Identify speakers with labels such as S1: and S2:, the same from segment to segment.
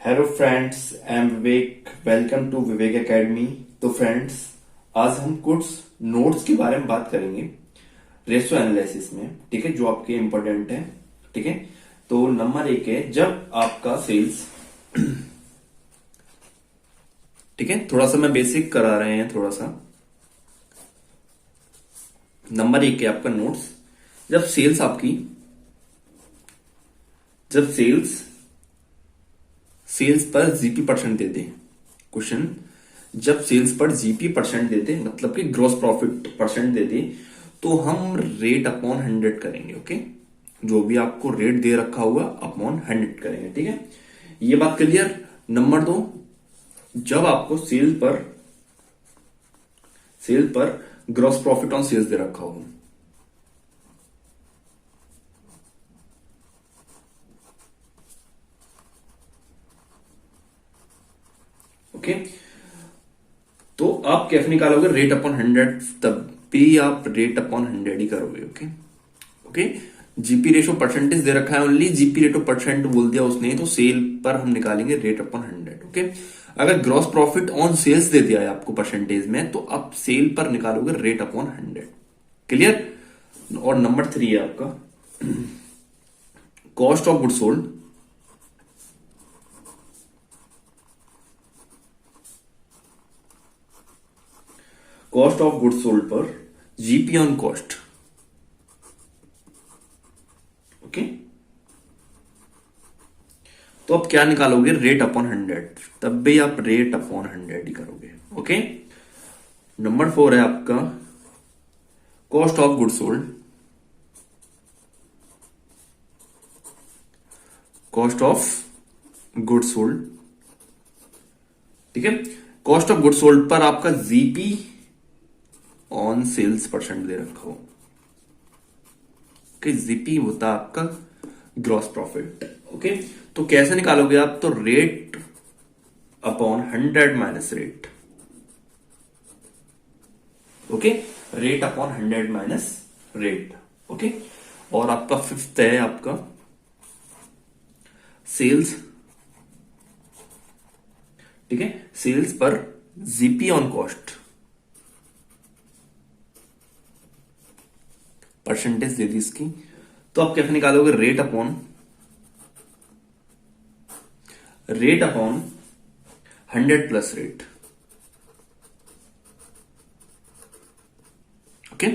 S1: Hello friends, I am Vivek. Welcome to Vivek academy. तो friends, आज हम कुछ नोट्स के बारे में बात करेंगे रेशो एनालिसिस में। ठीक है, जो आपके इंपॉर्टेंट है। ठीक है, तो नंबर 1 है, जब आपका सेल्स ठीक है, थोड़ा सा मैं बेसिक करा रहे हैं थोड़ा सा। नंबर 1 है आपका नोट्स। जब सेल्स आपकी जब सेल्स पर जीपी परसेंट देते हैं। क्वेश्चन, जब सेल्स पर जीपी परसेंट देते मतलब कि ग्रॉस प्रॉफिट परसेंट देते, तो हम रेट अपॉन 100 करेंगे। ओके, जो भी आपको रेट दे रखा होगा अपॉन 100 करेंगे। ठीक है, ये बात क्लियर। नंबर 2, जब आपको सेल पर ग्रॉस प्रॉफिट ऑन सेल्स दे रखा हो। ओके, तो आप कैसे निकालोगे? रेट अपॉन 100, तब भी आप रेट अपॉन 100 ही करोगे। Okay okay, GP ratio percentage दे रखा है, ओनली जीपी रेटो परसेंट बोल दिया उसने, तो सेल पर हम निकालेंगे रेट अपॉन 100। ओके, अगर ग्रॉस प्रॉफिट ऑन सेल्स दे दिया है आपको परसेंटेज में, तो आप सेल पर निकालोगे रेट अपॉन 100। क्लियर। और नंबर 3 है आपका cost of good sold. Cost of good sold पर जीपी ऑन कॉस्ट। ओके, तो आप क्या निकालोगे? रेट अपॉन 100, तब भी आप रेट अपॉन 100 ही करोगे। ओके, नंबर 4 है आपका cost of good sold. Cost of good sold, ठीक है, कॉस्ट ऑफ गुड सोल्ड पर आपका जीपी ऑन सेल्स परसेंट दे रखा हो। ओके, जीपी होता है आपका ग्रॉस प्रॉफिट। ओके, तो कैसे निकालोगे आप? तो rate upon 100 minus rate. Okay, rate upon 100 minus rate. Okay, और आपका 5th है आपका सेल्स। ठीक है, सेल्स पर जीपी ऑन कॉस्ट परसेंटेज दे दी इसकी, तो आप कैसे निकालोगे? Rate upon 100 plus rate. Okay,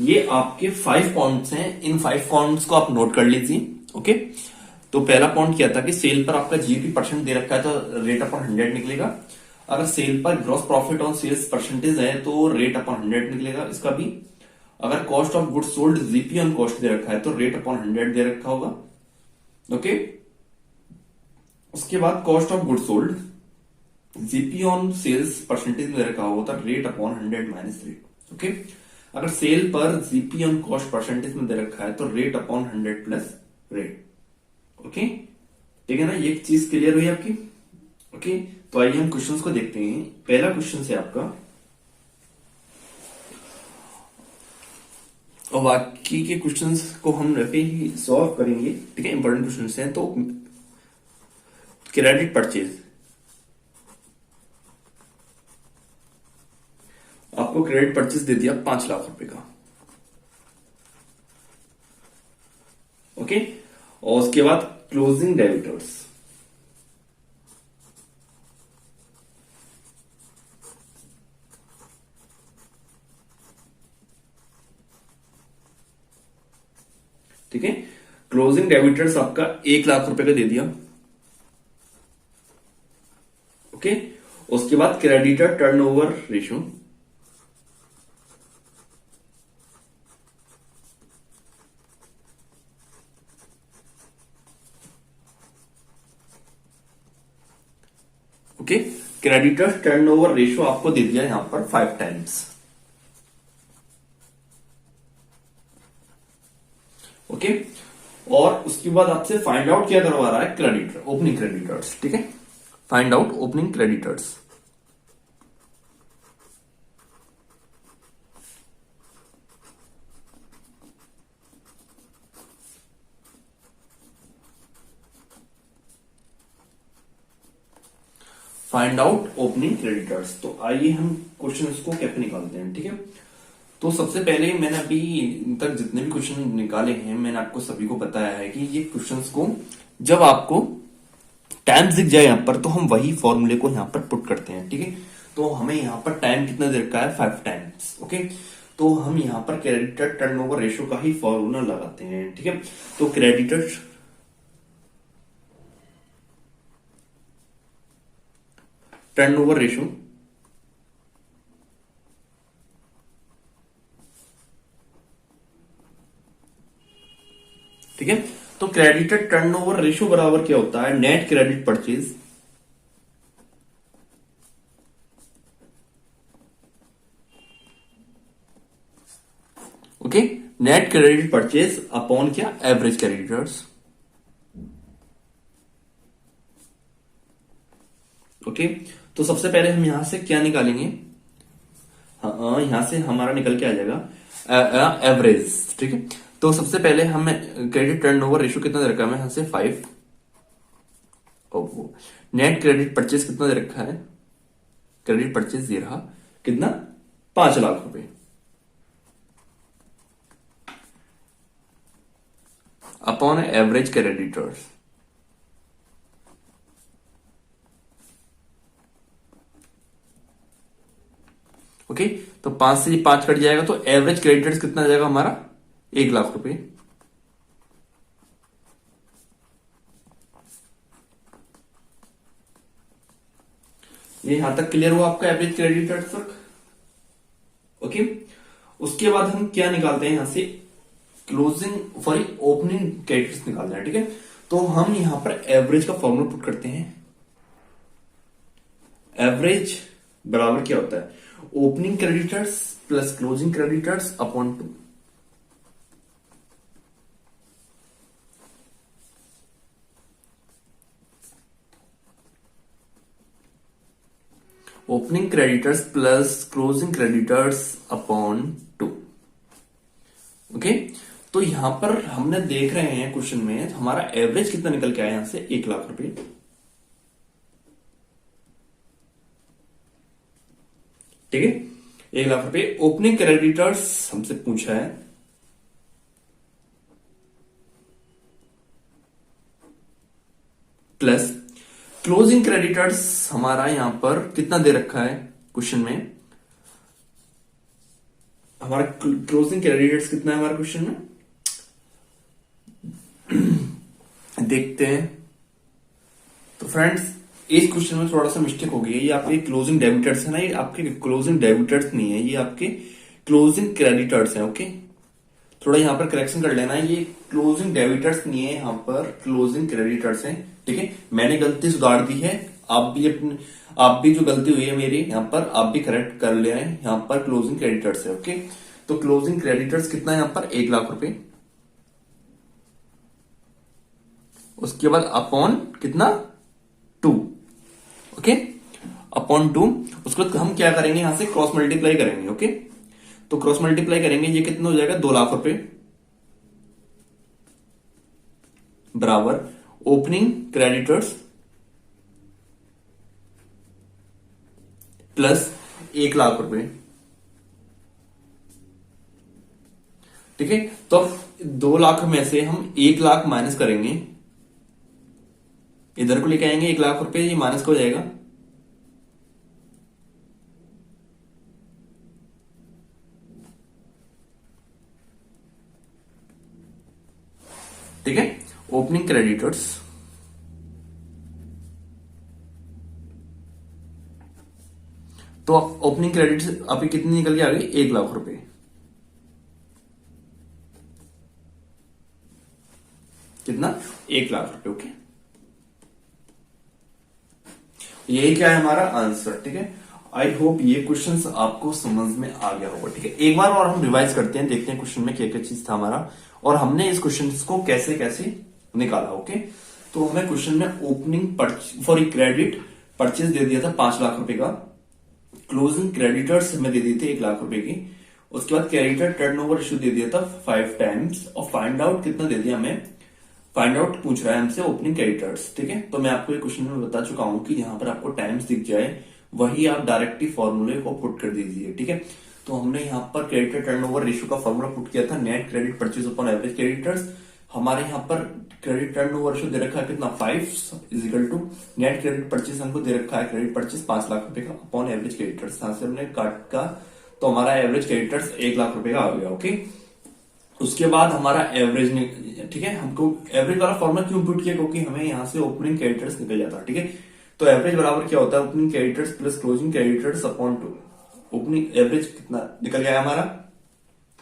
S1: ये आपके 5 पॉइंट्स हैं। इन 5 पॉइंट्स को आप नोट कर लीजिए। ओके, तो पहला पॉइंट क्या था कि सेल पर आपका जीपी परसेंट दे रखा है, तो रेट अपॉन 100 निकलेगा। अगर सेल पर gross profit on sales percentage है, तो रेट अपॉन 100 निकलेगा इसका भी। अगर cost of good sold GP on cost दे रखा है, तो रेट अपॉन 100 दे रखा होगा। ओके, उसके बाद cost of good sold GP on sales percentage में दे रखा होगा, तो rate upon 100 minus rate. Okay, अगर सेल पर जीपी ऑन कॉस्ट परसेंटेज में दे रखा है, तो rate upon 100 plus rate. Okay, ठीक है ना, ये चीज क्लियर हुई आपकी। ओके, तो आइए हम क्वेश्चंस को देखते हैं। पहला क्वेश्चन है आपका, और बाकी के क्वेश्चंस को हम रफे ही सॉल्व करेंगे। ठीक है, इंपॉर्टेंट क्वेश्चंस हैं। तो क्रेडिट परचेज, आपको क्रेडिट परचेज दे दिया 5 लाख रुपए का। ओके, और उसके बाद क्लोजिंग डेबिटर्स, ठीक है, क्लोजिंग डेबिटर्स आपका 1 लाख रुपए का दे दिया। ओके, उसके बाद creditor turnover ratio, okay, creditor turnover ratio आपको दे दिया यहां पर 5 टाइम्स। ओके, और उसके बाद आपसे फाइंड आउट क्या करवा रहा है? Creditor, opening creditors. ठीक है, find out opening creditors. Find out opening creditors. तो आइए हम क्वेश्चन को कैसे निकालते हैं, ठीक है। तो सबसे पहले मैंने अभी तक जितने भी क्वेश्चन निकाले हैं मैंने आपको सभी को बताया है कि ये क्वेश्चंस को जब आपको टाइम्स दिख जाए यहां पर तो हम वही फॉर्मूले को यहां पर पुट करते हैं, ठीक है। तो हमें यहां पर टाइम कितना दे रखा है, 5 टाइम्स, ओके। तो हम यहां पर क्रेडिटर टर्नओवर रेशियो का ही फॉर्मूला लगाते हैं, ठीक है। तो क्रेडिटर टर्नओवर रेशियो ठीक है। तो क्रेडिटर टर्नओवर रेशियो बराबर क्या होता है, net credit purchase okay, net credit purchase upon क्या, एवरेज क्रेडिटर्स, ओके। तो सबसे पहले हम यहां से क्या निकालेंगे, हाँ यहां से हमारा निकल के आ जाएगा एवरेज, ठीक है। तो सबसे पहले हमें क्रेडिट टर्नओवर रेशियो कितना दे रखा है, यहां से 5, नेट क्रेडिट परचेज कितना दे रखा है, क्रेडिट परचेज दे रहा कितना, 5 लाख रुपए अपॉन एवरेज क्रेडिटर्स, ओके। तो 5 से 5 कट जाएगा तो एवरेज क्रेडिटर्स कितना आ जाएगा हमारा, 1 लाख रुपए। ये यहां तक क्लियर हुआ आपका एवरेज क्रेडिटर्स तक, ओके। उसके बाद हम क्या निकालते हैं यहां से, क्लोजिंग सॉरी ओपनिंग क्रेडिटर्स निकालना है, ठीक है। तो हम यहां पर एवरेज का फॉर्मूला पुट करते हैं। एवरेज बराबर क्या होता है, opening creditors plus closing creditors upon 2, opening creditors plus closing creditors upon 2, okay. तो यहां पर हमने देख रहे हैं क्वेश्चन में हमारा एवरेज कितना निकल के आया, यहां से 1 लाख रुपए, ठीक है। 1 लाख रुपए ओपनिंग क्रेडिटर्स हमसे पूछा है, प्लस क्लोजिंग क्रेडिटर्स हमारा यहां पर कितना दे रखा है क्वेश्चन में, हमारा क्लोजिंग क्रेडिटर्स कितना है हमारा क्वेश्चन में, देखते हैं। तो फ्रेंड्स इस क्वेश्चन में थोड़ा सा मिस्टेक हो गई है, ये आपके क्लोजिंग डेबिटर्स है ना, ये आपके क्लोजिंग डेबिटर्स नहीं है, ये आपके क्लोजिंग क्रेडिटर्स है, ओके। थोड़ा यहां पर करेक्शन कर लेना, ये क्लोजिंग डेबिटर्स नहीं है, यहां पर क्लोजिंग क्रेडिटर्स है, ठीक है। मैंने गलती सुधार दी है, आप भी जो गलती हुई है मेरी यहां पर आप भी करेक्ट कर ले आए, यहां पर क्लोजिंग क्रेडिटर्स है, ओके। तो क्लोजिंग क्रेडिटर्स कितना है यहां पर, 1 लाख रुपए, उसके बाद अपॉन कितना, 2, ओके, अपॉन 2। उसके बाद हम क्या करेंगे, यहां से क्रॉस मल्टीप्लाई करेंगे, ओके। तो क्रॉस मल्टीप्लाई करेंगे, ये कितना हो जाएगा, 2 लाख रुपए बराबर ओपनिंग क्रेडिटर्स प्लस 1 लाख रुपए, ठीक है। तो अब 2 लाख में से हम 1 लाख माइनस करेंगे, इधर को लेके आएंगे 1 लाख रुपए, ये माइनस हो जाएगा, ठीक है। ओपनिंग क्रेडिटर्स तो ओपनिंग क्रेडिट अभी कितनी निकल के आ गई, 1 लाख रुपए, कितना, 1 लाख रुपए, ओके। यही क्या है हमारा आंसर, ठीक है। आई होप ये क्वेश्चंस आपको समझ में आ गया होगा, ठीक है। एक बार और हम रिवाइज करते हैं, देखते हैं क्वेश्चन में क्या क्या चीज था हमारा और हमने इस क्वेश्चन को कैसे कैसे निकाला, ओके। तो हमें क्वेश्चन में ओपनिंग सॉरी क्रेडिट परचेज दे दिया था 5 लाख रुपए का, क्लोजिंग क्रेडिटर्स हमें दे दिए थे 1 लाख रुपए की, उसके बाद क्रेडिटर टर्नओवर रेशियो दे दिया था 5 टाइम्स और फाइंड आउट कितना दे दिया हमें, फाइंड आउट पूछ रहा है हमसे ओपनिंग क्रेडिटर्स, ठीक है। तो मैं आपको एक क्वेश्चन में बता चुका हूं कि यहाँ पर आपको टाइम्स दिख जाए वही आप डायरेक्टली फॉर्मूले को पुट कर दीजिए, ठीक है। तो हमने यहाँ पर क्रेडिटर टर्नओवर रेशियो का फॉर्मूला पुट किया था, net credit purchase upon average creditors. हमारे यहाँ पर क्रेडिट टर्नओवर रेशियो दे रखा है कितना, 5 is equal to net credit purchase हमको दे रखा है क्रेडिट परचेज 5 लाख रुपए का अपॉन एवरेज क्रेडिटर्स। यहां से हमने काट का तो हमारा एवरेज क्रेडिटर्स 1 लाख रुपए का आ गया, ओके। उसके बाद हमारा एवरेज, ठीक है, हमको एवरेज वाला फॉर्मूला क्यों पुट किया, क्योंकि हमें यहाँ से ओपनिंग क्रेडिटर्स निकल जाता है, ठीक है। तो एवरेज बराबर क्या होता है, opening creditors plus closing creditors upon 2। Opening average कितना निकल गया हमारा,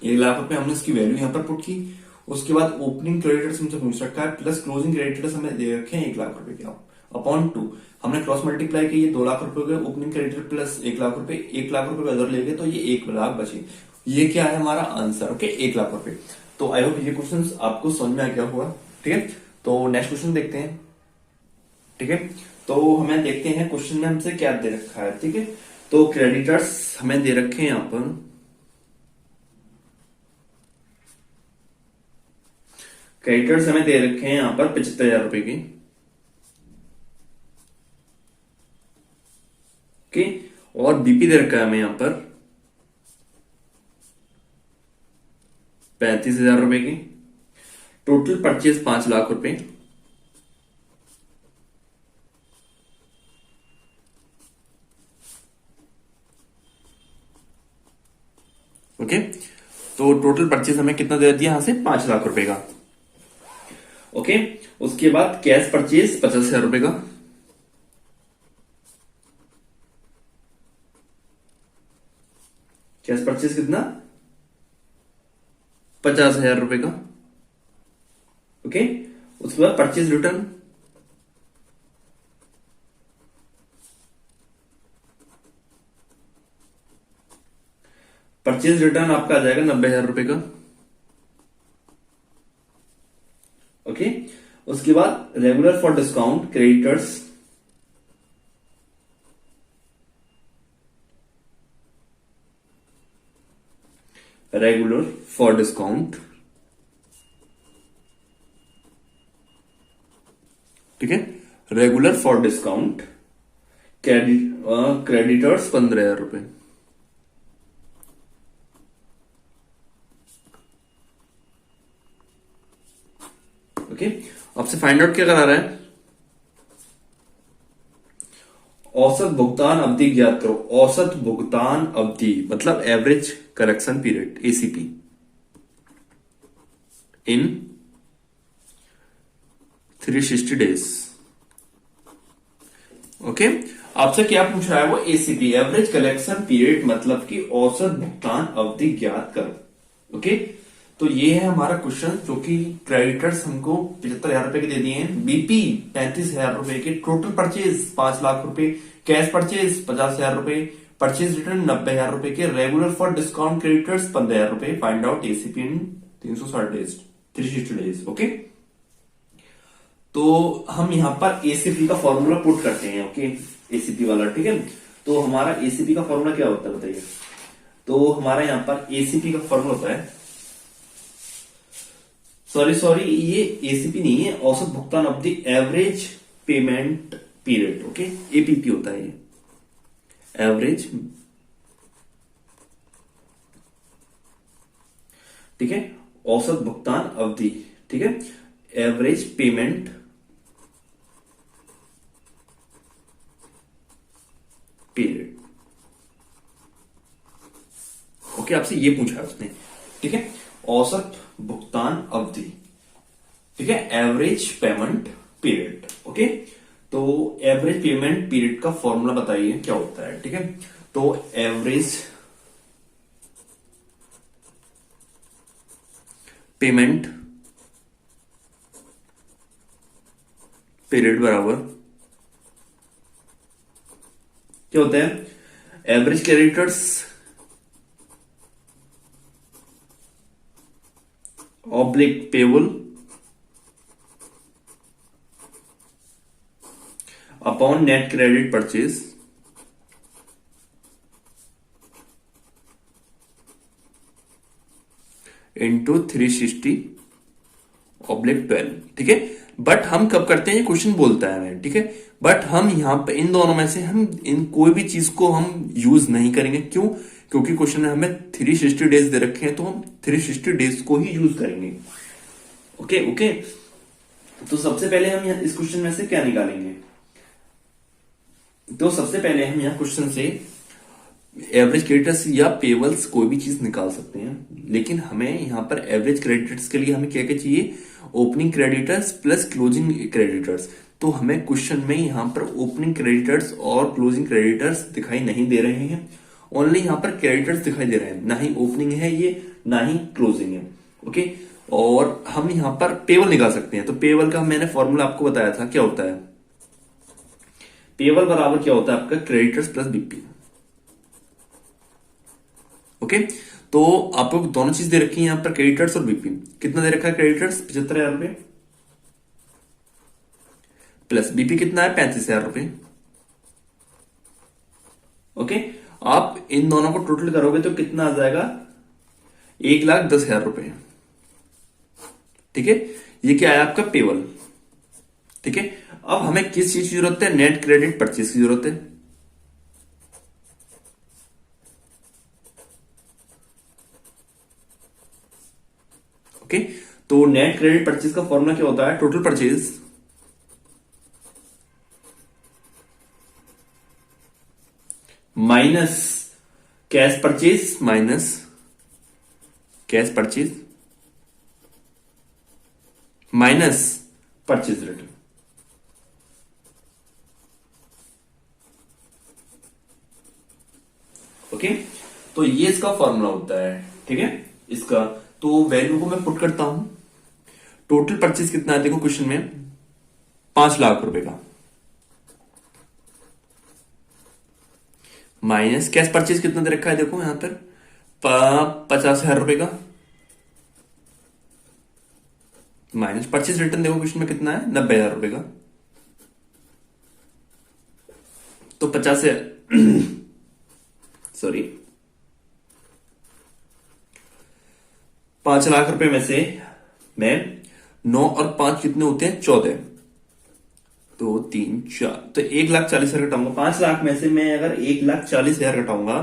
S1: 1 लाख रुपए, हमने इसकी वैल्यू यहाँ पर पुट की। उसके बाद ओपनिंग क्रेडिटर्स हमसे पूछ रखा है प्लस क्लोजिंग क्रेडिटर्स हमें दे रखे हैं 1 लाख रुपए के अपॉन 2। हमने क्रॉस मल्टीप्लाई किया, 2 लाख रुपए के ओपनिंग क्रेडिटर प्लस 1 लाख रुपए, 1 लाख रुपए अदर ले गए तो ये 1 लाख बचे। ये क्या है हमारा आंसर, ओके, 1 लाख रुपए। तो आई होप ये क्वेश्चन आपको समझ में आ गया हुआ, ठीक है। तो नेक्स्ट क्वेश्चन देखते हैं, ठीक है। तो हमें देखते हैं क्वेश्चन में हमसे क्या दे रखा है, ठीक है। तो क्रेडिटर्स हमें दे रखे हैं यहाँ पर, क्रेडिटर्स हमें दे रखे हैं यहाँ पर 75,000 रुपए की, ओके। और बीपी दे रखा है हमें यहाँ पर 35,000 रुपए की। टोटल परचेज 5 लाख रुपए, ओके। तो टोटल परचेज हमें कितना दे दिया यहां से, 5 लाख रुपए का, ओके। उसके बाद कैश परचेज 50,000 रुपए का, कैश परचेज कितना, 50,000 रुपए का, ओके। उसके बाद परचेज रिटर्न, परचेज रिटर्न आपका आ जाएगा 90,000 रुपए का, ओके। उसके बाद regular for discount creditors, regular for discount, ठीक है, रेगुलर फॉर डिस्काउंट क्रेडिटर्स 15,000 रुपए, ओके। आपसे फाइंड आउट क्या करा रहा है, औसत भुगतान अवधि ज्ञात करो। औसत भुगतान अवधि मतलब एवरेज करेक्शन पीरियड, एसीपी, इन 360 डेज, ओके। आपसे क्या पूछ रहा है वो, एसीपी एवरेज कलेक्शन पीरियड मतलब कि औसत भुगतान अवधि ज्ञात करो, ओके। तो ये है हमारा क्वेश्चन, जो कि क्रेडिटर्स हमको 75,000 रुपए के दे दिए हैं, बीपी 35,000 रुपए के, टोटल परचेज 5 लाख रुपए, कैश परचेज 50,000 रुपए, परचेज रिटर्न 90,000 रुपए के, रेगुलर फॉर डिस्काउंट क्रेडिटर्स 15,000 रुपए। फाइंड आउट एसीपी इन 360 डेज, 360 डेज, ओके। तो हम यहां पर एसीपी का फॉर्मूला पुट करते हैं, ओके, एसीपी वाला, ठीक है। तो हमारा एसीपी का फॉर्मूला क्या होता है बताइए। तो हमारा यहां पर एसीपी का फॉर्मूला होता है, सॉरी ये एसीपी नहीं है, औसत भुगतान अवधि, average payment period, okay, APP होता है ये, एवरेज, ठीक है, औसत भुगतान अवधि, ठीक है, एवरेज पेमेंट पीरियड, ओके। आपसे ये पूछा है उसने, ठीक है, औसत भुगतान अवधि, ठीक है, एवरेज पेमेंट पीरियड, ओके। तो एवरेज पेमेंट पीरियड का फॉर्मूला बताइए क्या होता है, ठीक है। तो एवरेज पेमेंट पीरियड बराबर क्या होता है, average creditors oblique payable upon net credit purchase into 360 oblique 12, ठीक है। बट हम कब करते हैं, ये क्वेश्चन बोलता है हमें, ठीक है। बट हम यहाँ पे इन दोनों में से हम इन कोई भी चीज को हम यूज नहीं करेंगे। क्यों? क्योंकि क्वेश्चन में हमें 360 डेज दे रखे हैं, तो हम 360 डेज को ही यूज करेंगे। Okay okay. तो सबसे पहले हम यहाँ इस क्वेश्चन में से क्या निकालेंगे? तो सबसे पहले हम यहाँ क्वेश्चन से एवरेज क्रेडिटर्स या पेबल्स कोई भी चीज निकाल सकते हैं, लेकिन हमें यहाँ पर एवरेज क्रेडिटर्स के लिए हमें क्या क्या चाहिए? Opening creditors plus closing creditors. तो हमें क्वेश्चन में यहाँ पर ओपनिंग क्रेडिटर्स और क्लोजिंग क्रेडिटर्स दिखाई नहीं दे रहे हैं, ओनली यहाँ पर क्रेडिटर्स दिखाई दे रहे हैं, ना ही ओपनिंग है ये, ना ही क्लोजिंग है। ओके। और हम यहाँ पर पेबल निकाल सकते हैं। तो पेबल का मैंने फॉर्मूला आपको बताया था, क्या होता है? पेबल बराबर क्या होता है आपका? Creditors plus BP. ओके। तो आपको दोनों चीज दे रखी है यहां पर, क्रेडिटर्स और बीपी। कितना दे रखा है? क्रेडिटर्स 75,000 रुपए, प्लस बीपी कितना है? 35,000 रुपए। ओके। आप इन दोनों को टोटल करोगे तो कितना आ जाएगा? 1,10,000 रुपए, ठीक है। ये क्या है आपका? पेबल, ठीक है। अब हमें किस चीज की जरूरत है? नेट क्रेडिट परचेज की जरूरत है। ओके। तो नेट क्रेडिट परचेज का फॉर्मूला क्या होता है? Total purchase minus cash purchase, minus cash purchase, minus purchase return. Okay. तो ये इसका फॉर्मूला होता है, ठीक है इसका। तो वैल्यू को मैं पुट करता हूं। टोटल परचेज कितना है? देखो क्वेश्चन में 5 लाख रुपए का, माइनस कैश परचेज कितना दे रखा है? देखो यहां पर 50,000 रुपए का, माइनस परचेज रिटर्न देखो क्वेश्चन में कितना है? 90,000 रुपए का। तो 50 से सॉरी 5 लाख रुपए में से मैं 9 और 5 कितने होते हैं? 14। तो 3 4, तो 1,40,000 घटाऊंगा। 5 लाख में से मैं अगर 1,40,000 घटाऊंगा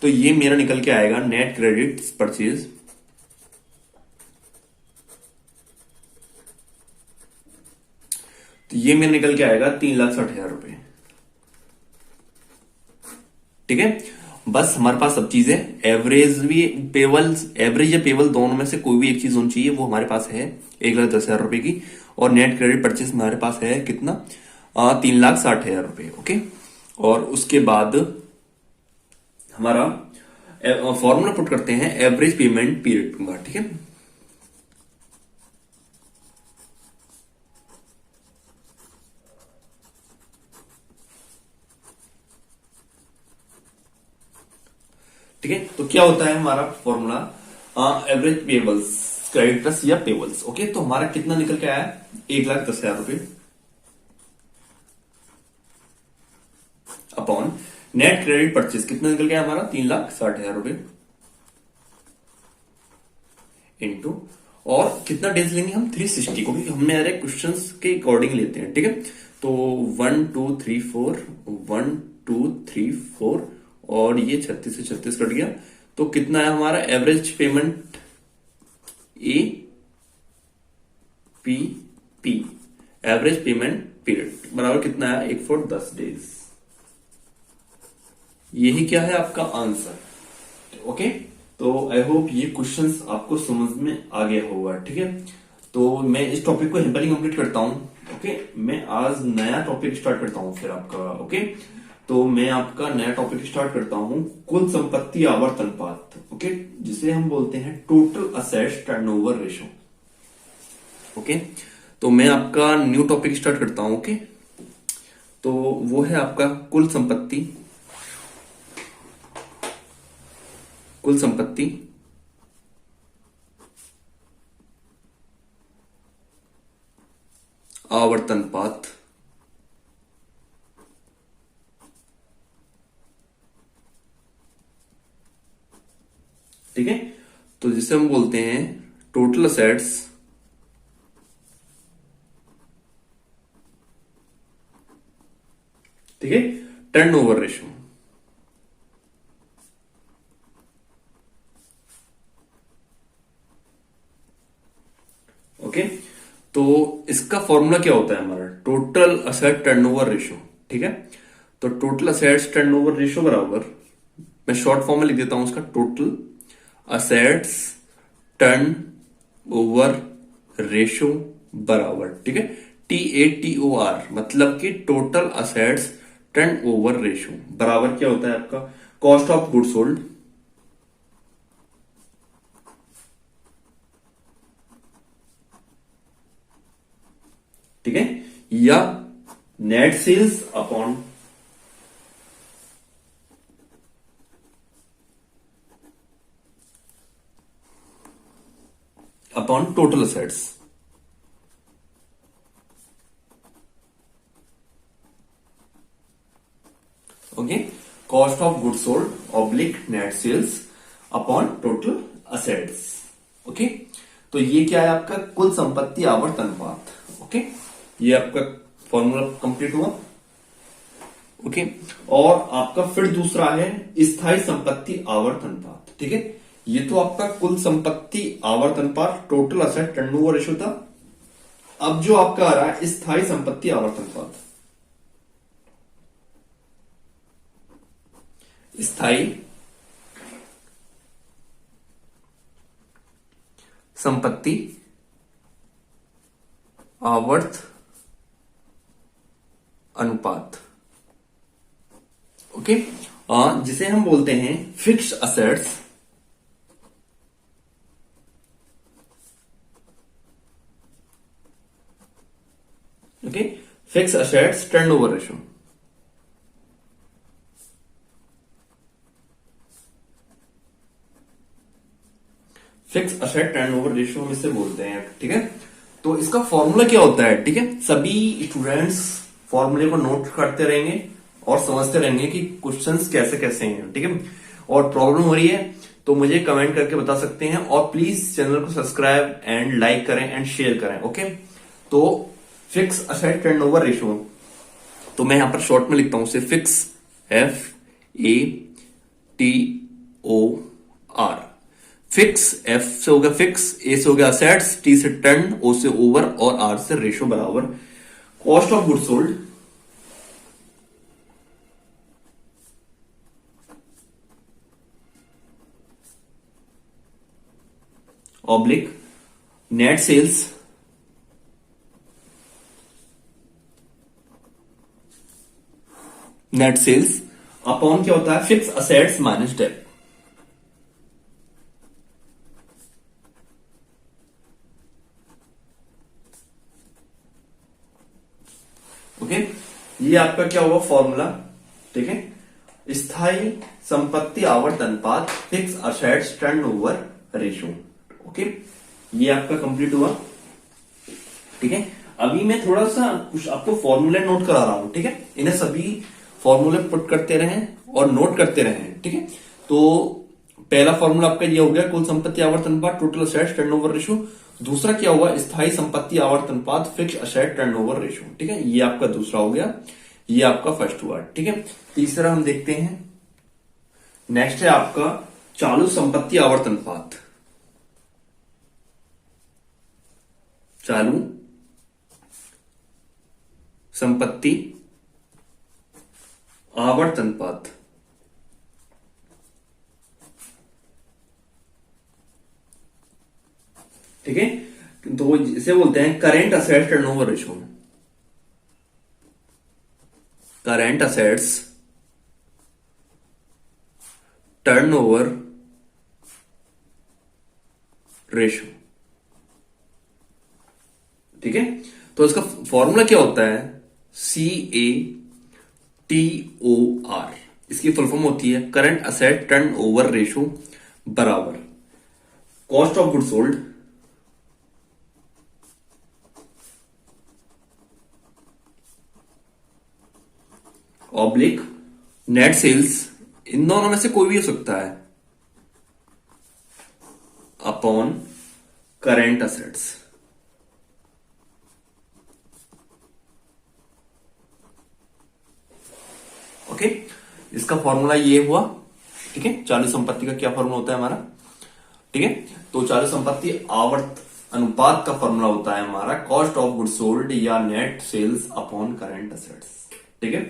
S1: तो ये मेरा निकल के आएगा नेट क्रेडिट परचेज, तो ये मेरा निकल के आएगा 3,60,000 रुपए, ठीक है। बस हमारे पास सब चीज है। एवरेज भी, पेबल्स, एवरेज या पेबल दोनों में से कोई भी एक चीज होनी चाहिए, वो हमारे पास है 1,10,000 रुपए की। और नेट क्रेडिट परचेज हमारे पास है कितना? 3,60,000 रुपए। ओके। और उसके बाद हमारा फॉर्मूला पुट करते हैं एवरेज पेमेंट पीरियड का, ठीक है। ठीक है। तो क्या होता है हमारा फॉर्मूला? एवरेज पेबल्स, क्रेडिटर्स या पेबल्स। ओके। तो हमारा कितना निकल के आया? 1,10,000 रुपए अपॉन नेट क्रेडिट परचेज कितना निकल गया हमारा? 3,60,000 रुपए इंटू, और कितना डेज लेंगे हम? 360 को भी हमने अरे क्वेश्चन के अकॉर्डिंग लेते हैं, ठीक है। तो 1 2 3 4, 1 2 3 4, और ये 36 से 36 कट गया। तो कितना है हमारा average payment? A P P, average payment period बराबर कितना है? 1 for 10 डेज। यही क्या है आपका आंसर। ओके। तो आई होप ये क्वेश्चंस आपको समझ में आ गया होगा, ठीक है। तो मैं इस टॉपिक को यहीं पर ही कंप्लीट करता हूं। ओके। मैं आज नया टॉपिक स्टार्ट करता हूं फिर आपका। ओके। तो मैं आपका नया टॉपिक स्टार्ट करता हूं, कुल संपत्ति आवर्त अनुपात। ओके। जिसे हम बोलते हैं total assets turnover ratio. Okay. तो मैं आपका न्यू टॉपिक स्टार्ट करता हूं। ओके। तो वो है आपका कुल संपत्ति, कुल संपत्ति आवर्तन अनुपात, ठीक है। तो जिसे हम बोलते हैं टोटल असेट्स ठीक है, टर्नओवर रेशो। ओके, तो इसका फॉर्मूला क्या होता है हमारा, टोटल असेट टर्नओवर रेशो। ठीक है, तो टोटल असेट्स टर्नओवर रेशो बराबर, मैं शॉर्ट फॉर्म में लिख देता हूं उसका, total assets turn over ratio बराबर, ठीक है, TATOR, मतलब कि total assets turn over ratio बराबर क्या होता है आपका, कॉस्ट ऑफ गुड सोल्ड ठीक है, या net sales upon total assets. Okay, cost of good sold oblique net sales upon total assets. Okay, तो ये क्या है आपका, कुल संपत्ति आवर्त अनुपात। ओके, ये आपका फॉर्मूला कंप्लीट हुआ। ओके, और आपका फिर दूसरा है स्थायी संपत्ति आवर्त अनुपात। ठीक है, ये तो आपका कुल संपत्ति आवर्त अनुपात, टोटल असेट टर्नओवर रेशियो था। अब जो आपका आ रहा है स्थायी संपत्ति आवर्त अनुपात, स्थायी संपत्ति आवर्त अनुपात। ओके, जिसे हम बोलते हैं fixed assets okay, fixed assets turnover ratio. Fix asset turnover ratio हम इसे बोलते हैं। ठीक है, तो इसका फॉर्मूला क्या होता है, ठीक है, सभी स्टूडेंट्स फॉर्मूले को नोट करते रहेंगे और समझते रहेंगे कि क्वेश्चंस कैसे कैसे हैं। ठीक है, और प्रॉब्लम हो रही है तो मुझे कमेंट करके बता सकते हैं, और प्लीज चैनल को सब्सक्राइब एंड लाइक करें एंड शेयर करें। ओके, तो फिक्स असेट टर्नओवर रेशियो, तो मैं यहां पर शॉर्ट में लिखता हूं उसे फिक्स, FATOR। फिक्स, एफ से हो गया फिक्स, ए से हो गया असेट्स, टी से टर्न, ओ से ओवर और आर से रेशो बराबर cost of good sold oblique net sales upon क्या होता है, fix assets minus debt. Okay, ये आपका क्या हुआ फॉर्मूला। ठीक है, स्थायी संपत्ति आवर्त अनुपात, fix assets turnover ratio. Okay, ये आपका कंप्लीट हुआ। ठीक है, अभी मैं थोड़ा सा कुछ आपको फॉर्मूले नोट करा रहा हूं। ठीक है, इन्हें सभी फॉर्मूले पुट करते रहें और नोट करते रहें। ठीक है, तो पहला फॉर्मूला आपका ये हो गया कुल संपत्ति आवर्त अनुपात, टोटल असेट्स टर्नओवर रेशियो। दूसरा क्या हुआ, स्थायी संपत्ति आवर्त अनुपात, फिक्स असेट टर्नओवर रेशियो। ठीक है, ये आपका दूसरा हो गया, ये आपका फर्स्ट हुआ। ठीक है, तीसरा हम देखते हैं, नेक्स्ट है आपका चालू संपत्ति आवर्त अनुपात। चालू संपत्ति आवर्त अनुपात। ठीक है, तो इसे बोलते हैं current assets turnover ratio. Current assets turnover ratio. ठीक है, तो इसका फॉर्मूला क्या होता है, CATOR। इसकी फुल फॉर्म होती है करंट असेट टर्नओवर रेशियो बराबर cost of good sold oblique net sales, इन दोनों में से कोई भी हो सकता है, अपॉन करेंट असेट्स। ओके, इसका फॉर्मूला ये हुआ। ठीक है, चालू संपत्ति का क्या फॉर्मूला होता है हमारा? ठीक है, तो चालू संपत्ति आवर्त अनुपात का फॉर्मूला होता है हमारा कॉस्ट ऑफ गुड सोल्ड या net sales upon current assets. ठीक है,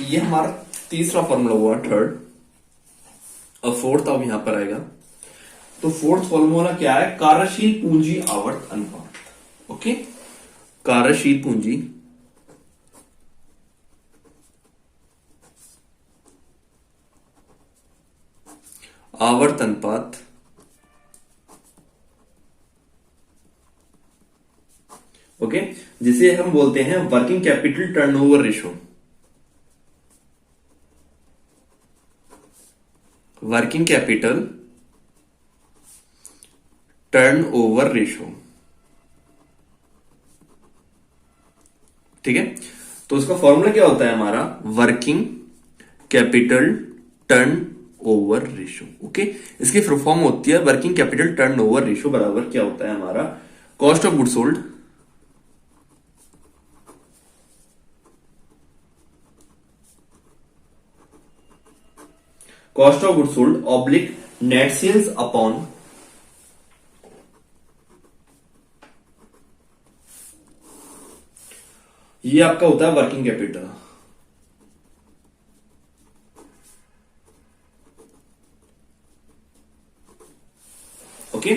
S1: ये हमारा तीसरा फॉर्मूला हुआ, थर्ड। और फोर्थ अब यहां पर आएगा। तो फोर्थ फॉर्मूला क्या है? कार्यशील पूंजी आवर्त अनुपात। ओके, कार्यशील पूंजी आवर्त अनुपात ओके, जिसे हम बोलते हैं working capital turnover ratio. Working capital turnover ratio. ठीक है, तो उसका फॉर्मूला क्या होता है हमारा? Working capital turn over ratio. Okay, इसकी फुल फॉर्म होती है working capital turn over ratio बराबर क्या होता है हमारा? Cost of good sold cost of good sold oblique net sales upon ये आपका होता है वर्किंग कैपिटल। ओके,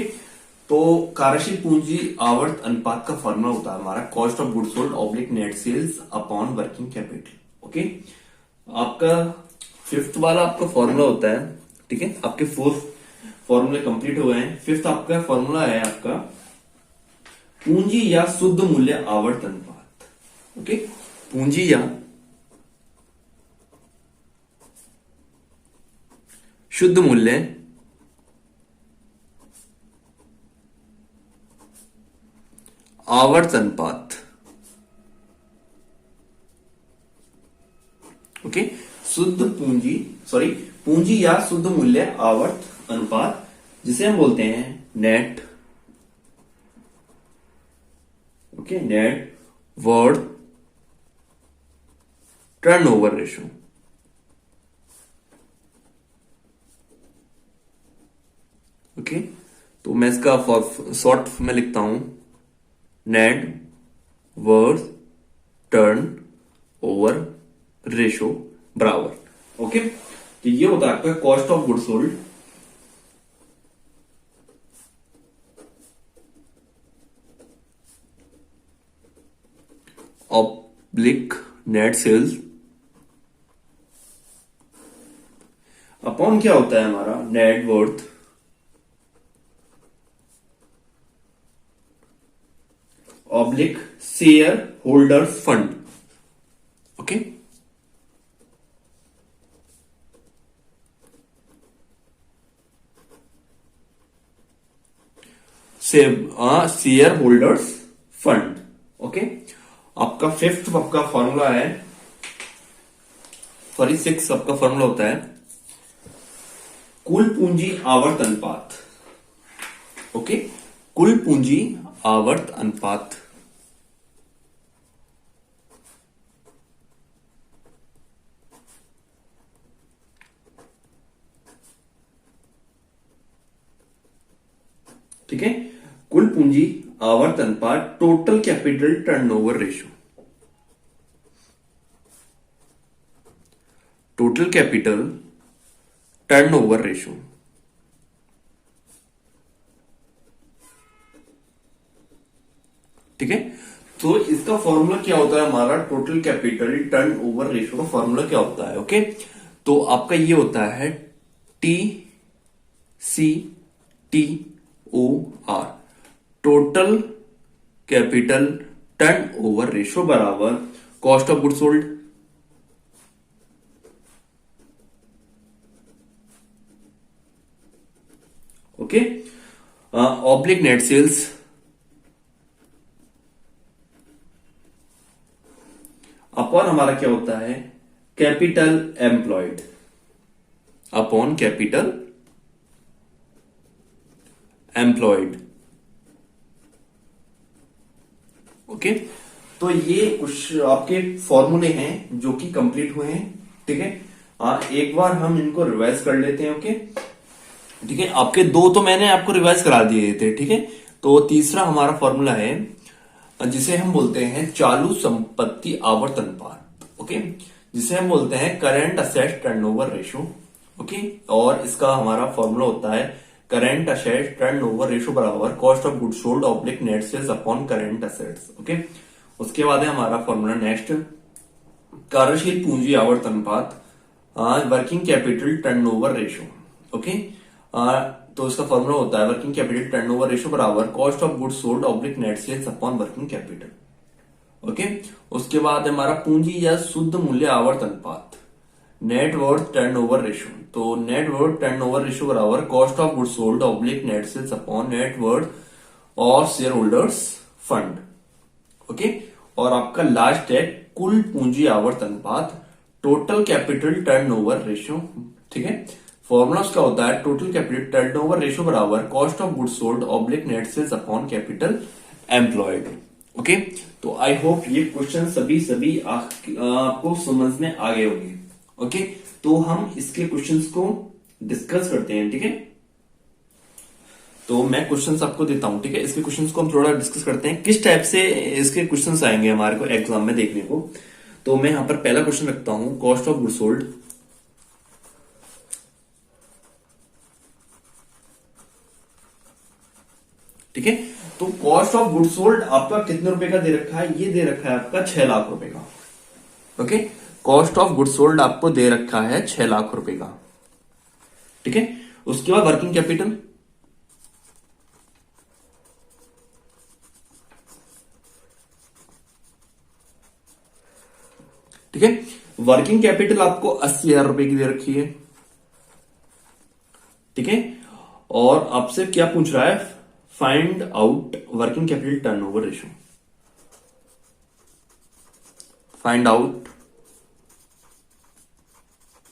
S1: तो कार्यशील पूंजी आवर्त अनुपात का फॉर्मूला होता है हमारा cost of good sold oblique net sales upon working capital. Okay, आपका फिफ्थ वाला आपका फॉर्मूला होता है। ठीक है, आपके फोर्थ फॉर्मूले कंप्लीट हुए हैं। फिफ्थ आपका फॉर्मूला है आपका पूंजी या शुद्ध मूल्य आवर्त अनुपात। ओके, पूंजी या शुद्ध मूल्य आवर्त अनुपात। ओके, शुद्ध पूंजी पूंजी या शुद्ध मूल्य आवर्त अनुपात, जिसे हम बोलते हैं net. Okay, net worth turnover ratio. Okay, तो मैं इसका शॉर्ट में लिखता हूं net worth turn over ratio बराबर। ओके, तो ये होता है आपका cost of good sold oblique net sales upon क्या होता है हमारा? Net worth oblique share holders fund. Okay, share holders fund. Okay, आपका फिफ्थ आपका फॉर्मूला है, सॉरी सिक्स आपका फॉर्मूला होता है कुल पूंजी आवर्त अनुपात। ओके, कुल पूंजी आवर्त अनुपात। ठीक है, कुल पूंजी आवर्त अनुपात total capital turnover ratio. Total capital turnover ratio. ठीक है, तो इसका फॉर्मूला क्या होता है हमारा? टोटल कैपिटल टर्नओवर रेशो का फॉर्मूला क्या होता है? ओके, तो आपका ये होता है T C T O R, total capital turn over ratio बराबर cost of good sold okay oblique net sales upon हमारा क्या होता है? Capital employed upon capital employed. Okay, तो ये कुछ आपके फॉर्मूले हैं जो कि कंप्लीट हुए हैं, ठीक है। एक बार हम इनको रिवाइज कर लेते हैं, ओके। ठीक है, आपके दो तो मैंने आपको रिवाइज करा दिए थे, ठीक है। तो तीसरा हमारा फॉर्मूला है जिसे हम बोलते हैं चालू संपत्ति आवर्तन अनुपात, ओके, जिसे हम बोलते हैं current asset turnover ratio, okay. और इसका हमारा फॉर्मूला होता है करंट असेट टर्नओवर रेशो बराबर cost of goods sold oblique net sales upon current assets, okay. उसके बाद है हमारा फॉर्मूला नेक्स्ट कार्यशील पूंजी आवर्तन अनुपात, working capital turnover ratio, okay. तो इसका फॉर्मूला होता है वर्किंग कैपिटल टर्नओवर रेशो बराबर cost of goods sold oblique net sales upon working capital, okay. उसके बाद हमारा पूंजी या शुद्ध मूल्य आवर्त अनुपात, नेट वर्थ टर्नओवर रेशो। तो नेट वर्थ टर्नओवर रेशो बराबर cost of goods sold oblique net sales upon net worth और शेयर होल्डर्स फंड, ओके। और आपका लास्ट है कुल पूंजी आवर्त अनुपात, टोटल कैपिटल टर्नओवर रेशो, ठीक है। फॉर्मूला उसका होता है टोटल कैपिटल टर्नओवर रेशो बराबर cost of goods sold oblique net sales upon capital employed, okay. तो आई होप ये क्वेश्चन सभी आपको समझ में आ गए होंगे, ओके। तो हम इसके क्वेश्चंस को डिस्कस करते हैं, ठीक है। तो मैं क्वेश्चंस आपको देता हूं, ठीक है। इसके क्वेश्चंस को हम थोड़ा डिस्कस करते हैं किस टाइप से इसके क्वेश्चंस आएंगे हमारे को एग्जाम में देखने को। तो मैं यहां पर पहला क्वेश्चन रखता हूं कॉस्ट ऑफ गुड्स सोल्ड, ठीक है। तो कॉस्ट ऑफ गुड्स सोल्ड आपका कितने रुपए का दे रखा है, ये दे रखा है आपका 6 लाख रुपए का, okay. Cost of goods sold आपको दे रखा है 6 लाख रुपए का, ठीक है। उसके बाद वर्किंग कैपिटल, ठीक है। वर्किंग कैपिटल आपको 80,000 रुपए की दे रखी है, ठीक है। और आपसे क्या पूछ रहा है, find out working capital turnover ratio, find out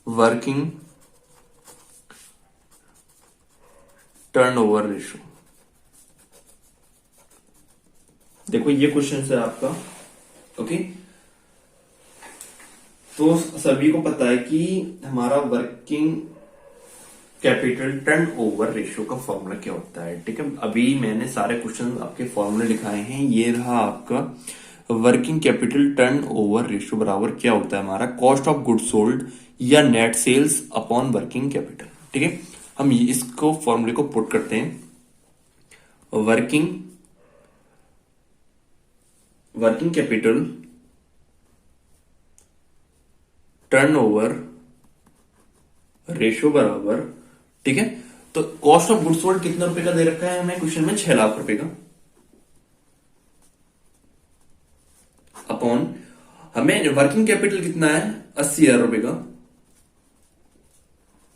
S1: working turnover ratio. देखो ये क्वेश्चन है आपका, ओके। तो सभी को पता है कि हमारा वर्किंग कैपिटल टर्नओवर रेशियो का फॉर्मूला क्या होता है, ठीक है। अभी मैंने सारे क्वेश्चन आपके फॉर्मूले लिखाए हैं, ये रहा आपका वर्किंग कैपिटल टर्नओवर रेशियो बराबर क्या होता है हमारा कॉस्ट ऑफ गुड्स सोल्ड या net sales upon working capital, ठीक है। हम इसको फॉर्मूले को पुट करते हैं वर्किंग कैपिटल टर्नओवर रेशियो बराबर, ठीक है। तो कॉस्ट ऑफ गुड्स सोल्ड कितने रुपए का दे रखा है हमें क्वेश्चन में 6 लाख रुपए का, अपॉन हमें वर्किंग कैपिटल कितना है 80,000 रुपए का,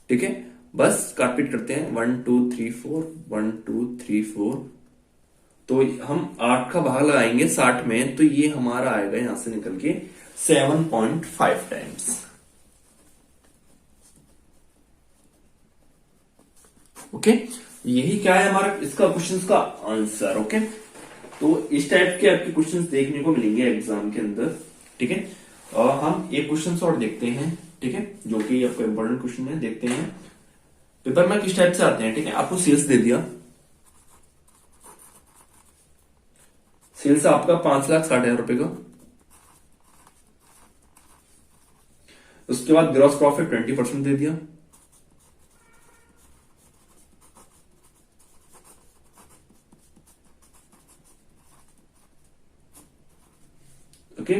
S1: ठीक है। बस काटपीट करते हैं 1 2 3 4 1 2 3 4। तो हम 8 का भाग लगाएंगे 60 में, तो ये हमारा आएगा यहां से निकल के 7.5 टाइम्स, ओके। यही क्या है हमारा इसका क्वेश्चन का आंसर, ओके। तो इस टाइप के आपके क्वेश्चंस देखने को मिलेंगे एग्जाम के अंदर, ठीक है। और हम एक क्वेश्चन और देखते हैं, ठीक है, जो कि आपका इंपॉर्टेंट क्वेश्चन है। देखते हैं पेपर में किस टाइप से आते हैं, ठीक है। आपको सेल्स दे दिया, सेल्स आपका 5,60,000 रुपए का। उसके बाद ग्रॉस प्रॉफिट 20% दे दिया, ओके।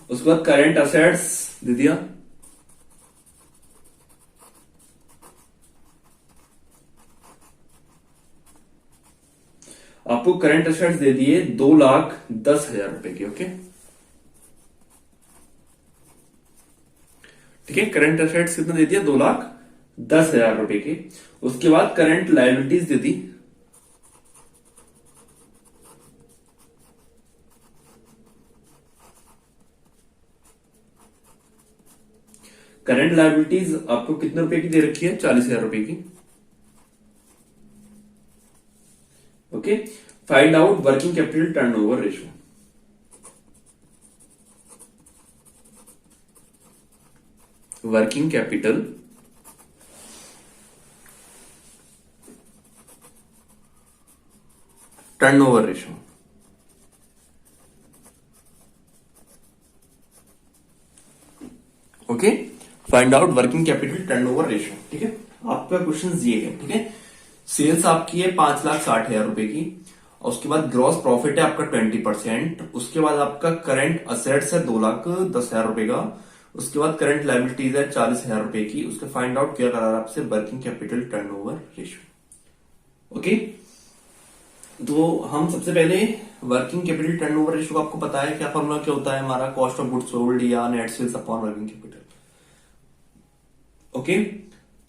S1: उसके बाद करंट असेट्स दे दिया, आपको करंट असेट्स दे दिए 2,10,000 रुपए के, ओके, ठीक है। करंट असेट्स कितना दे दिया 2,10,000 रुपए के। उसके बाद करंट लायबिलिटीज दे दी, करंट लायबिलिटीज आपको कितने रुपए की दे रखी है 40,000 रुपए की, okay. Find out working capital turnover ratio, working capital turnover ratio. Okay, find out working capital turnover ratio. ठीक है, आपका क्वेश्चन ये है। ठीक है, सेल्स आपकी है 5,60,000 रुपए की, और उसके बाद ग्रॉस प्रॉफिट है आपका 20%, उसके बाद आपका करंट असेट्स है 2,10,000 रुपए का, उसके बाद करंट लायबिलिटीज है 40,000 रुपए की। उसके फाइंड आउट किया करा रहा आपसे working capital turnover ratio. Okay, तो हम सबसे पहले वर्किंग कैपिटल टर्नओवर रेशो को आपको पता है क्या फॉर्मूला क्या होता है हमारा, कॉस्ट ऑफ गुड्स सोल्ड या net sales upon working capital. Okay,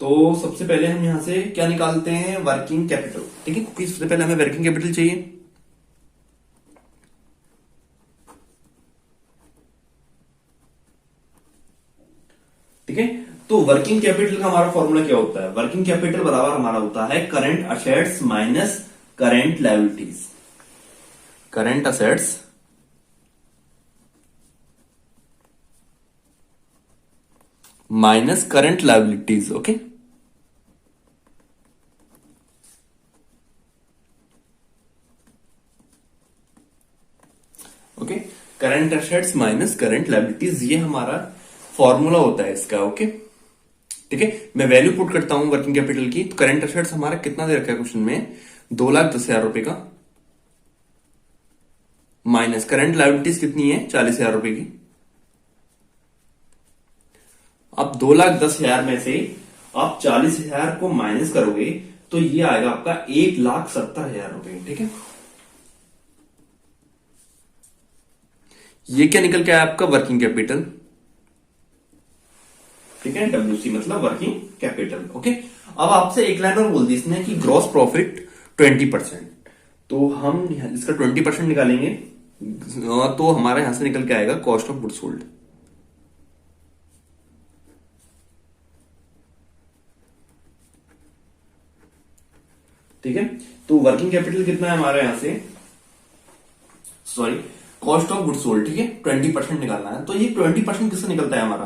S1: तो सबसे पहले हम यहां से क्या निकालते हैं, वर्किंग कैपिटल। ठीक है, क्योंकि सबसे पहले हमें वर्किंग कैपिटल चाहिए। ठीक है, तो वर्किंग कैपिटल का हमारा फॉर्मूला क्या होता है, वर्किंग कैपिटल बराबर हमारा होता है current assets minus current liabilities. Current assets minus current liabilities. Okay, okay, current assets minus current liabilities, ये हमारा फॉर्मूला होता है इसका। ओके, ठीक है, मैं वैल्यू पुट करता हूं वर्किंग कैपिटल की। तो करंट असेट्स हमारा कितना दे रखा है क्वेश्चन में, 2,10,000 रुपए का, माइनस करंट लायबिलिटीज कितनी है, 40,000 रुपए की। अब 2,10,000 में से आप 40,000 को माइनस करोगे तो ये आएगा आपका 1,70,000 रुपए। ठीक है, ये क्या निकल के आया आपका, वर्किंग कैपिटल। ठीक है, डब्ल्यूसी मतलब वर्किंग कैपिटल। ओके, अब आपसे एक लाइन और बोल दी इसने कि ग्रॉस प्रॉफिट 20%, तो हम इसका 20% निकालेंगे, तो हमारा यहां से निकल के आएगा कॉस्ट ऑफ गुड्स सोल्ड। ठीक है, तो वर्किंग कैपिटल कितना है हमारे यहां से, sorry, cost of goods sold. ठीक है, 20% निकालना है, तो ये 20% किससे निकलता है हमारा,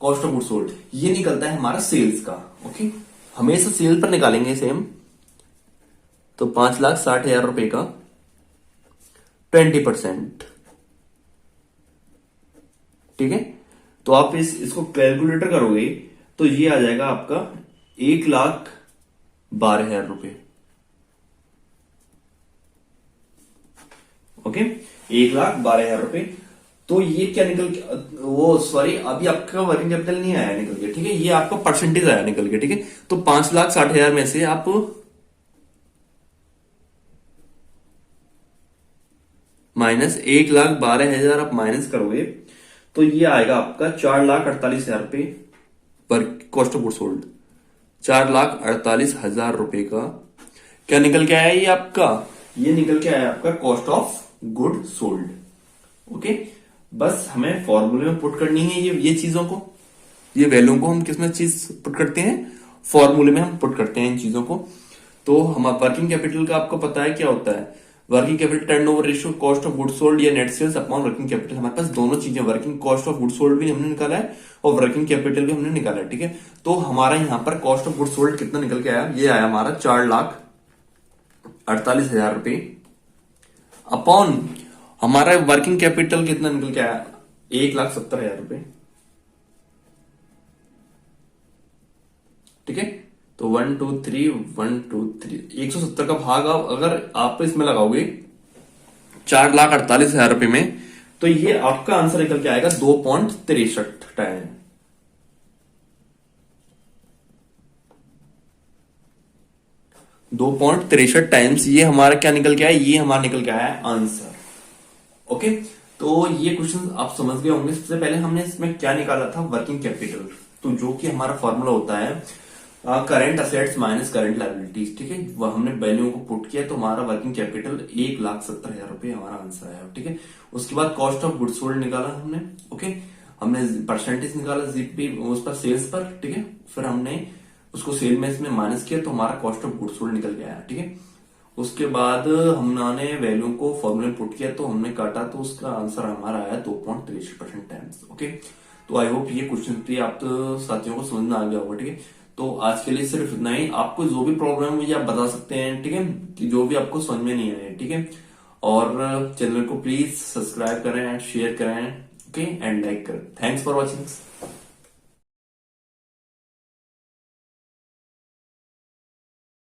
S1: कॉस्ट ऑफ गुड्स सोल्ड, ये निकलता है हमारा सेल्स का। ओके, हमेशा सेल पर निकालेंगे सेम, तो 5,60,000 रुपए का 20%। ठीक है, तो आप इसको कैलकुलेटर करोगे तो ये आ जाएगा आपका 1,12,000 रुपए। ओके, 1,12,000 रुपए। तो ये क्या निकल के, वो सॉरी, अभी आपका वर्किंग कैपिटल नहीं आया निकल के। ठीक है, ये आपका परसेंटेज आया निकल के। ठीक है, तो 5,60,000 में से आप माइनस 1,12,000 आप माइनस करोगे तो ये आएगा आपका 4,48,000 रुपए पर कॉस्ट ऑफ गुड सोल्ड। 4,48,000 रुपए का क्या निकल के आया, ये आपका, ये निकल के आया आपका cost of good sold. Okay, बस हमें फॉर्मूले में पुट करनी है ये चीजों को, ये वैल्यू को हम किसमें चीज पुट करते हैं, फॉर्मूले में हम पुट करते हैं इन चीजों को। तो हम वर्किंग कैपिटल का आपको पता है क्या होता है, working capital turnover ratio cost of good sold या net sales upon working capital. हमारे पास दोनों चीजें, working cost of good sold भी हमने निकाला है और वर्किंग कैपिटल भी हमने निकाला है। ठीक है, तो हमारा यहां पर कॉस्ट ऑफ गुड सोल्ड कितना निकल के आया, ये आया हमारा 4,48,000 रुपए अपॉन हमारा वर्किंग कैपिटल कितना निकल के आया, 1,70,000 रुपए। ठीक है, तो 1 2 3 1 2 3 170 का भाग अगर आप इसमें लगाओगे 4,48,000 रुपए में, तो ये आपका आंसर निकल के आएगा 2.63 टाइम। टाइम्स ये हमारा क्या निकल के आया, ये हमारा निकल के आया आंसर। ओके, तो ये क्वेश्चन आप समझ गए होंगे। सबसे पहले हमने इसमें क्या निकाला था, वर्किंग कैपिटल, तो जो कि हमारा फॉर्मूला होता है current assets minus current liabilities. ठीक है, वह हमने वैल्यू को पुट किया तो हमारा वर्किंग कैपिटल 1,70,000 रुपए हमारा आंसर आया। ठीक है, उसके बाद कॉस्ट ऑफ गुड्स सोल्ड निकाला हमने। ओके, हमने परसेंटेज निकाला जीपी उस पर, सेल्स पर। ठीक है, फिर हमने उसको सेल में इसमें माइनस किया तो हमारा कॉस्ट ऑफ गुड्स सोल्ड निकल के आया। ठीक है, उसके बाद हमने वैल्यू को फॉर्मूले में पुट किया तो हमने काटा तो उसका आंसर हमारा आया 2.63% टाइम्स। ओके, तो आई होप ये क्वेश्चन पे आप तो साथियों को समझ में आ गया होगा, ठीक है। तो आज के लिए सिर्फ इतना ही। आपको जो भी प्रॉब्लम है मुझे आप बता सकते हैं, ठीक है, कि जो भी आपको समझ में नहीं आया, ठीक है। और चैनल को प्लीज सब्सक्राइब करें एंड शेयर करें, ओके, एंड लाइक करें। Thanks for watching.